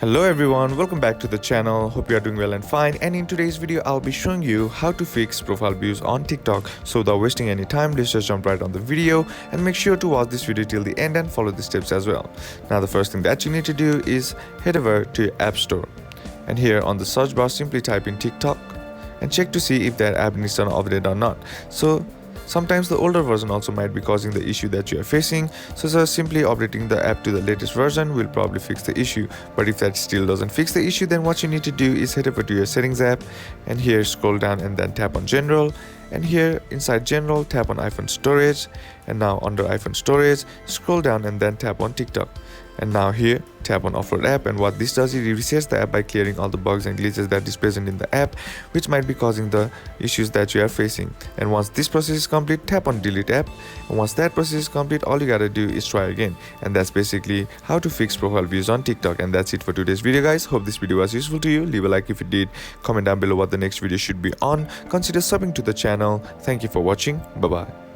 Hello everyone, welcome back to the channel. Hope you are doing well and fine, and in today's video I'll be showing you how to fix profile views on TikTok. So without wasting any time, let's just jump right on the video and make sure to watch this video till the end and follow the steps as well. Now the first thing that you need to do is head over to your App Store, and here on the search bar simply type in TikTok and check to see if that app needs to update or not. So sometimes the older version also might be causing the issue that you are facing, so just simply updating the app to the latest version will probably fix the issue. But if that still doesn't fix the issue, then what you need to do is head over to your settings app, and here scroll down and then tap on general, and here inside general tap on iPhone storage, and now under iPhone storage scroll down and then tap on TikTok, and now here tap on offload app. And what this does is it resets the app by clearing all the bugs and glitches that is present in the app, which might be causing the issues that you are facing. And once this process is complete, tap on delete app, and once that process is complete, all you gotta do is try again. And that's basically how to fix profile views on TikTok. And that's it for today's video, guys. Hope this video was useful to you. Leave a like if it did, comment down below what the next video should be on, consider subbing to the channel. Thank you for watching. Bye bye.